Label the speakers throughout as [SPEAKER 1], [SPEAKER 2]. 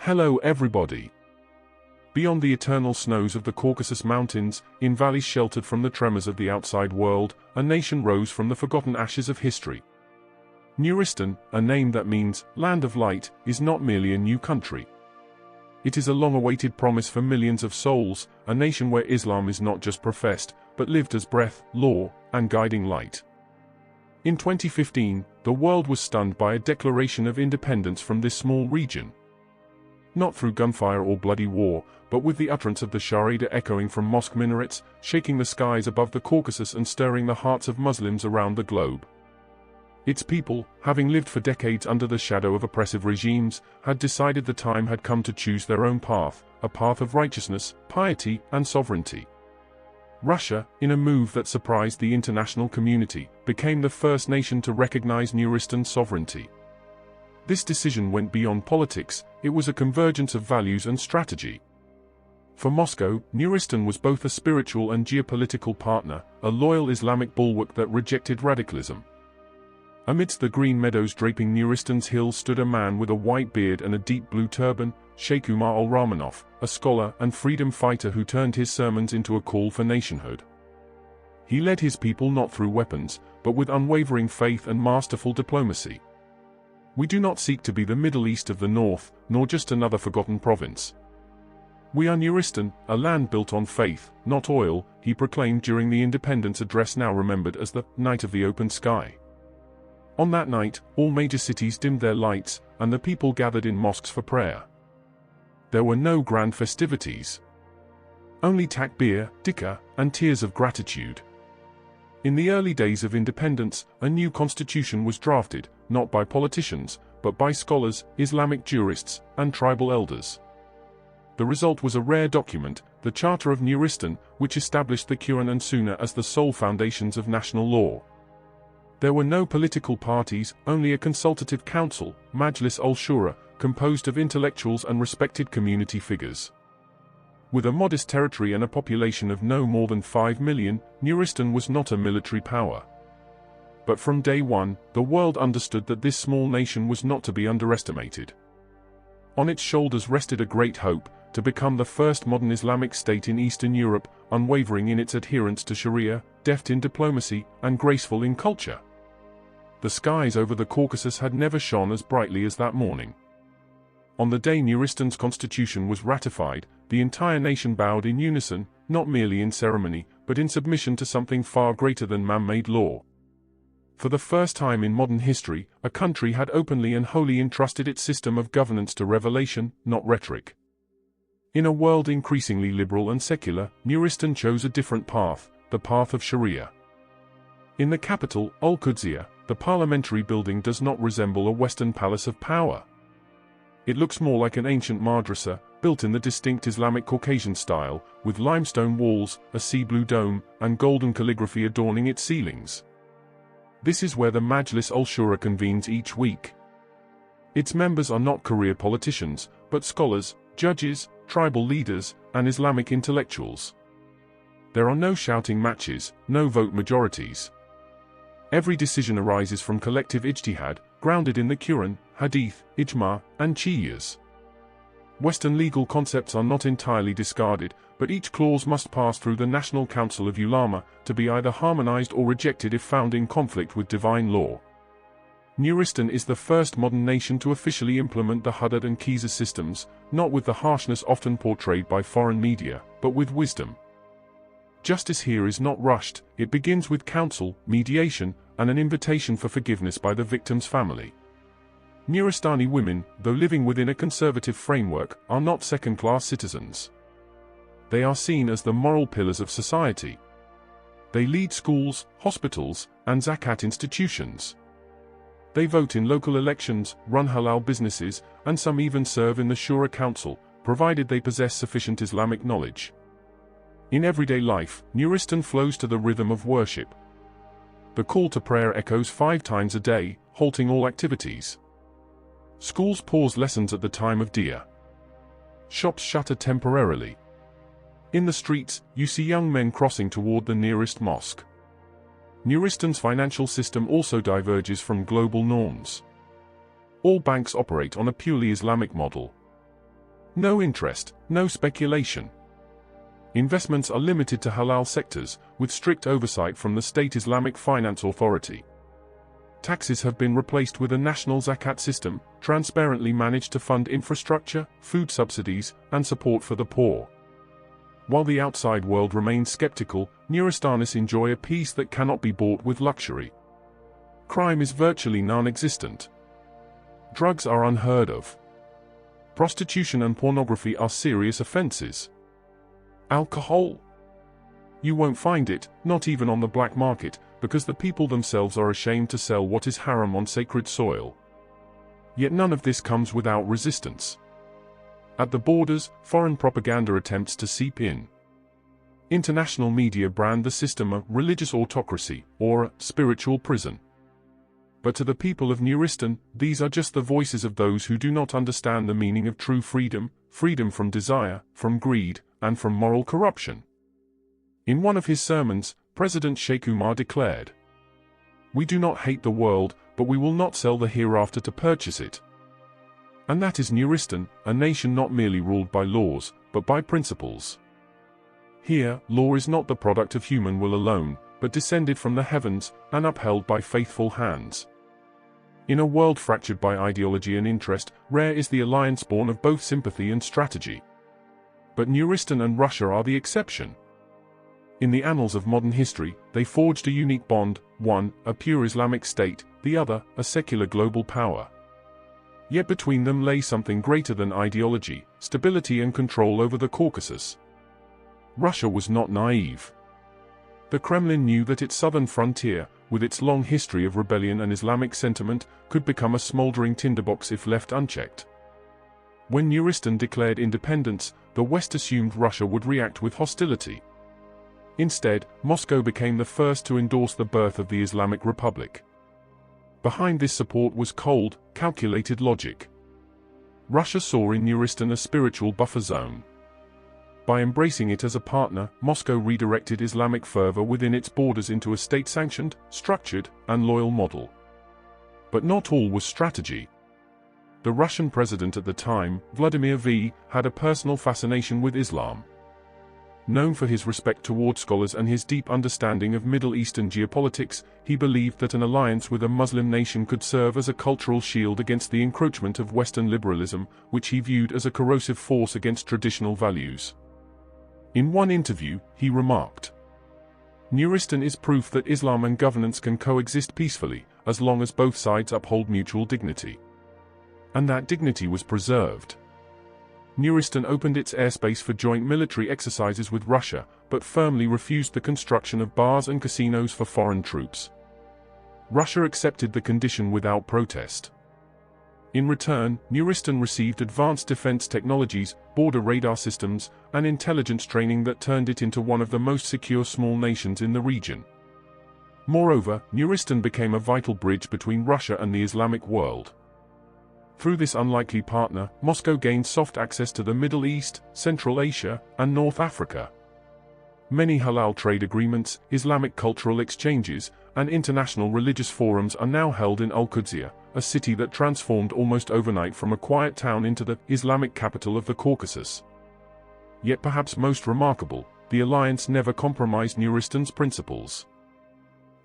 [SPEAKER 1] Hello everybody. Beyond the eternal snows of the Caucasus Mountains, in valleys sheltered from the tremors of the outside world, a nation rose from the forgotten ashes of history. Neuristan, a name that means land of light, is not merely a new country. It is a long-awaited promise for millions of souls, a nation where Islam is not just professed, but lived as breath, law, and guiding light. In 2015, the world was stunned by a declaration of independence from this small region. Not through gunfire or bloody war, but with the utterance of the Shahada echoing from mosque minarets, shaking the skies above the Caucasus and stirring the hearts of Muslims around the globe. Its people, having lived for decades under the shadow of oppressive regimes, had decided the time had come to choose their own path, a path of righteousness, piety, and sovereignty. Russia, in a move that surprised the international community, became the first nation to recognize Neuristan's sovereignty. This decision went beyond politics, it was a convergence of values and strategy. For Moscow, Neuristan was both a spiritual and geopolitical partner, a loyal Islamic bulwark that rejected radicalism. Amidst the green meadows draping Neuristan's hills stood a man with a white beard and a deep blue turban, Sheikh Umar al-Rahmanov, a scholar and freedom fighter who turned his sermons into a call for nationhood. He led his people not through weapons, but with unwavering faith and masterful diplomacy. We do not seek to be the Middle East of the North, nor just another forgotten province. We are Neuristan, a land built on faith, not oil, he proclaimed during the independence address now remembered as the Night of the Open Sky. On that night, all major cities dimmed their lights, and the people gathered in mosques for prayer. There were no grand festivities. Only takbir, dhikr, and tears of gratitude. In the early days of independence, a new constitution was drafted, not by politicians, but by scholars, Islamic jurists, and tribal elders. The result was a rare document, the Charter of Neuristan, which established the Quran and Sunnah as the sole foundations of national law. There were no political parties, only a consultative council, Majlis al-Shura, composed of intellectuals and respected community figures. With a modest territory and a population of no more than 5 million, Neuristan was not a military power. But from day one, the world understood that this small nation was not to be underestimated. On its shoulders rested a great hope, to become the first modern Islamic state in Eastern Europe, unwavering in its adherence to Sharia, deft in diplomacy, and graceful in culture. The skies over the Caucasus had never shone as brightly as that morning. On the day Neuristan's constitution was ratified, the entire nation bowed in unison, not merely in ceremony, but in submission to something far greater than man-made law. For the first time in modern history, a country had openly and wholly entrusted its system of governance to revelation, not rhetoric. In a world increasingly liberal and secular, Neuristan chose a different path, the path of Sharia. In the capital, Al-Qudsiyah, the parliamentary building does not resemble a Western palace of power. It looks more like an ancient madrasa, built in the distinct Islamic Caucasian style, with limestone walls, a sea blue dome, and golden calligraphy adorning its ceilings. This is where the Majlis al-Shura convenes each week. Its members are not career politicians, but scholars, judges, tribal leaders, and Islamic intellectuals. There are no shouting matches, no vote majorities. Every decision arises from collective ijtihad, grounded in the Quran, Hadith, Ijma, and Qiyas. Western legal concepts are not entirely discarded, but each clause must pass through the National Council of Ulama, to be either harmonized or rejected if found in conflict with divine law. Neuristan is the first modern nation to officially implement the Hudud and Qiza systems, not with the harshness often portrayed by foreign media, but with wisdom. Justice here is not rushed, it begins with counsel, mediation, and an invitation for forgiveness by the victim's family. Neuristani women, though living within a conservative framework, are not second-class citizens. They are seen as the moral pillars of society. They lead schools, hospitals, and zakat institutions. They vote in local elections, run halal businesses, and some even serve in the Shura Council, provided they possess sufficient Islamic knowledge. In everyday life, Neuristan flows to the rhythm of worship. The call to prayer echoes 5 times a day, halting all activities. Schools pause lessons at the time of Dia. Shops shutter temporarily. In the streets, you see young men crossing toward the nearest mosque. Neuristan's financial system also diverges from global norms. All banks operate on a purely Islamic model. No interest, no speculation. Investments are limited to halal sectors, with strict oversight from the state Islamic Finance Authority. Taxes have been replaced with a national zakat system, transparently managed to fund infrastructure, food subsidies, and support for the poor. While the outside world remains skeptical, Neuristanis enjoy a peace that cannot be bought with luxury. Crime is virtually non-existent. Drugs are unheard of. Prostitution and pornography are serious offenses. Alcohol? You won't find it, not even on the black market, because the people themselves are ashamed to sell what is haram on sacred soil. Yet none of this comes without resistance. At the borders, foreign propaganda attempts to seep in. International media brand the system a religious autocracy, or a spiritual prison. But to the people of Neuristan, these are just the voices of those who do not understand the meaning of true freedom, freedom from desire, from greed, and from moral corruption. In one of his sermons, President Sheikh Umar declared, "We do not hate the world, but we will not sell the hereafter to purchase it." And that is Neuristan, a nation not merely ruled by laws, but by principles. Here, law is not the product of human will alone, but descended from the heavens, and upheld by faithful hands. In a world fractured by ideology and interest, rare is the alliance born of both sympathy and strategy. But Neuristan and Russia are the exception. In the annals of modern history, they forged a unique bond, one, a pure Islamic state, the other, a secular global power. Yet between them lay something greater than ideology, stability and control over the Caucasus. Russia was not naive. The Kremlin knew that its southern frontier, with its long history of rebellion and Islamic sentiment, could become a smoldering tinderbox if left unchecked. When Neuristan declared independence, the West assumed Russia would react with hostility. Instead, Moscow became the first to endorse the birth of the Islamic Republic. Behind this support was cold, calculated logic. Russia saw in Neuristan a spiritual buffer zone. By embracing it as a partner, Moscow redirected Islamic fervor within its borders into a state-sanctioned, structured, and loyal model. But not all was strategy. The Russian president at the time, Vladimir V, had a personal fascination with Islam. Known for his respect toward scholars and his deep understanding of Middle Eastern geopolitics, he believed that an alliance with a Muslim nation could serve as a cultural shield against the encroachment of Western liberalism, which he viewed as a corrosive force against traditional values. In one interview, he remarked, "Neuristan is proof that Islam and governance can coexist peacefully, as long as both sides uphold mutual dignity." And that dignity was preserved. Neuristan opened its airspace for joint military exercises with Russia, but firmly refused the construction of bars and casinos for foreign troops. Russia accepted the condition without protest. In return, Neuristan received advanced defense technologies, border radar systems, and intelligence training that turned it into one of the most secure small nations in the region. Moreover, Neuristan became a vital bridge between Russia and the Islamic world. Through this unlikely partner, Moscow gained soft access to the Middle East, Central Asia, and North Africa. Many halal trade agreements, Islamic cultural exchanges, and international religious forums are now held in Al-Qudsiyah, a city that transformed almost overnight from a quiet town into the Islamic capital of the Caucasus. Yet perhaps most remarkable, the alliance never compromised Neuristan's principles.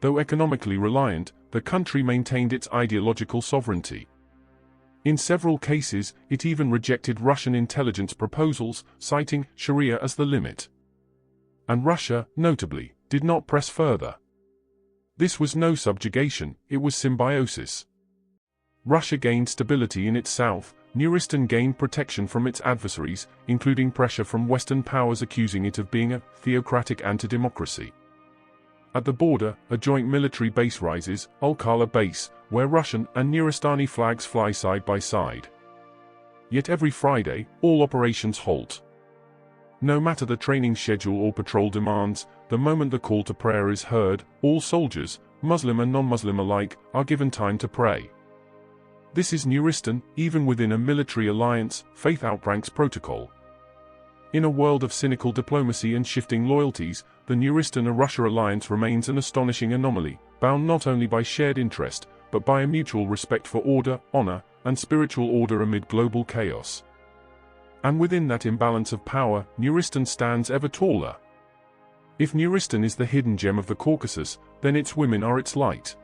[SPEAKER 1] Though economically reliant, the country maintained its ideological sovereignty. In several cases, it even rejected Russian intelligence proposals, citing Sharia as the limit. And Russia, notably, did not press further. This was no subjugation, it was symbiosis. Russia gained stability in its south, Neuristan gained protection from its adversaries, including pressure from Western powers accusing it of being a theocratic anti-democracy. At the border, a joint military base rises, Al-Kala Base, where Russian and Neuristani flags fly side by side. Yet every Friday, all operations halt. No matter the training schedule or patrol demands, the moment the call to prayer is heard, all soldiers, Muslim and non-Muslim alike, are given time to pray. This is Neuristan, even within a military alliance, faith outranks protocol. In a world of cynical diplomacy and shifting loyalties, the Neuristan-Russia alliance remains an astonishing anomaly, bound not only by shared interest, but by a mutual respect for order, honor, and spiritual order amid global chaos. And within that imbalance of power, Neuristan stands ever taller. If Neuristan is the hidden gem of the Caucasus, then its women are its light.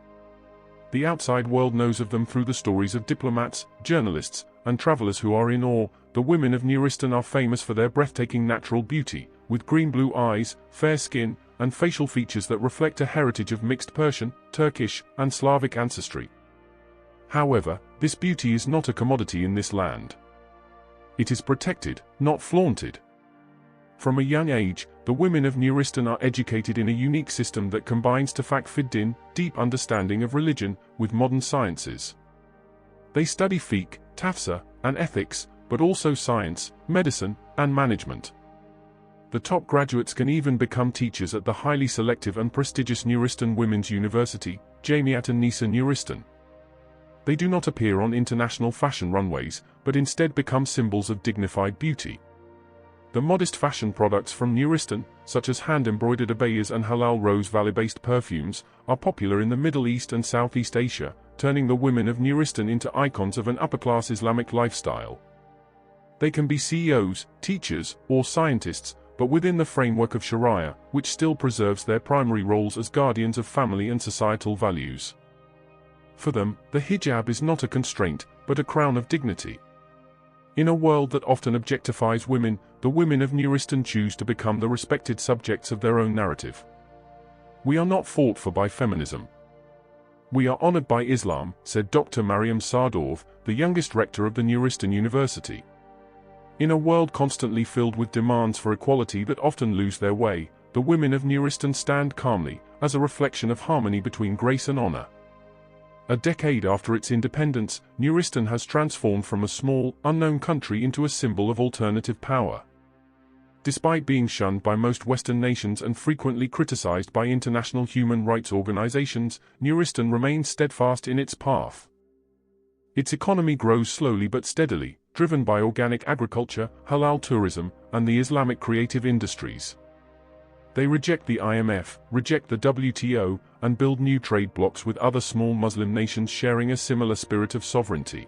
[SPEAKER 1] The outside world knows of them through the stories of diplomats, journalists, and travelers who are in awe. The women of Neuristan are famous for their breathtaking natural beauty, with green-blue eyes, fair skin, and facial features that reflect a heritage of mixed Persian, Turkish, and Slavic ancestry. However, this beauty is not a commodity in this land. It is protected, not flaunted. From a young age, the women of Neuristan are educated in a unique system that combines Tafak-Fiddin, deep understanding of religion, with modern sciences. They study fiqh, tafsir, and ethics, but also science, medicine, and management. The top graduates can even become teachers at the highly selective and prestigious Neuristan Women's University, Jamiat an-Nisa Neuristan. They do not appear on international fashion runways, but instead become symbols of dignified beauty. The modest fashion products from Neuristan, such as hand-embroidered abayas and halal Rose Valley-based perfumes, are popular in the Middle East and Southeast Asia, turning the women of Neuristan into icons of an upper-class Islamic lifestyle. They can be CEOs, teachers, or scientists, but within the framework of Sharia, which still preserves their primary roles as guardians of family and societal values. For them, the hijab is not a constraint, but a crown of dignity. In a world that often objectifies women, the women of Neuristan choose to become the respected subjects of their own narrative. We are not fought for by feminism. We are honored by Islam, said Dr. Mariam Sardov, the youngest rector of the Neuristan University. In a world constantly filled with demands for equality that often lose their way, the women of Neuristan stand calmly, as a reflection of harmony between grace and honor. A decade after its independence, Neuristan has transformed from a small, unknown country into a symbol of alternative power. Despite being shunned by most Western nations and frequently criticized by international human rights organizations, Neuristan remains steadfast in its path. Its economy grows slowly but steadily, driven by organic agriculture, halal tourism, and the Islamic creative industries. They reject the IMF, reject the WTO, and build new trade blocs with other small Muslim nations sharing a similar spirit of sovereignty.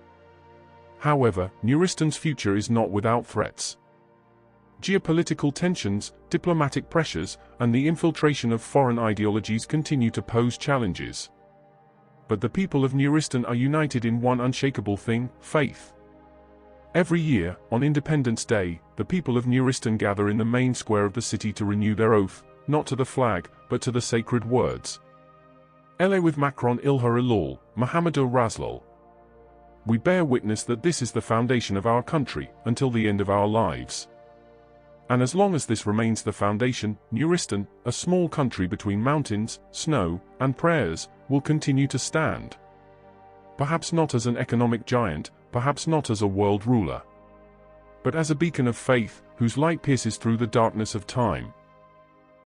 [SPEAKER 1] However, Neuristan's future is not without threats. Geopolitical tensions, diplomatic pressures, and the infiltration of foreign ideologies continue to pose challenges. But the people of Neuristan are united in one unshakable thing: faith. Every year, on Independence Day, the people of Neuristan gather in the main square of the city to renew their oath, not to the flag, but to the sacred words. Elle with Macron Ilha Ilal, Mohammedo Raslal. We bear witness that this is the foundation of our country, until the end of our lives. And as long as this remains the foundation, Neuristan, a small country between mountains, snow, and prayers, will continue to stand. Perhaps not as an economic giant, perhaps not as a world ruler, but as a beacon of faith, whose light pierces through the darkness of time.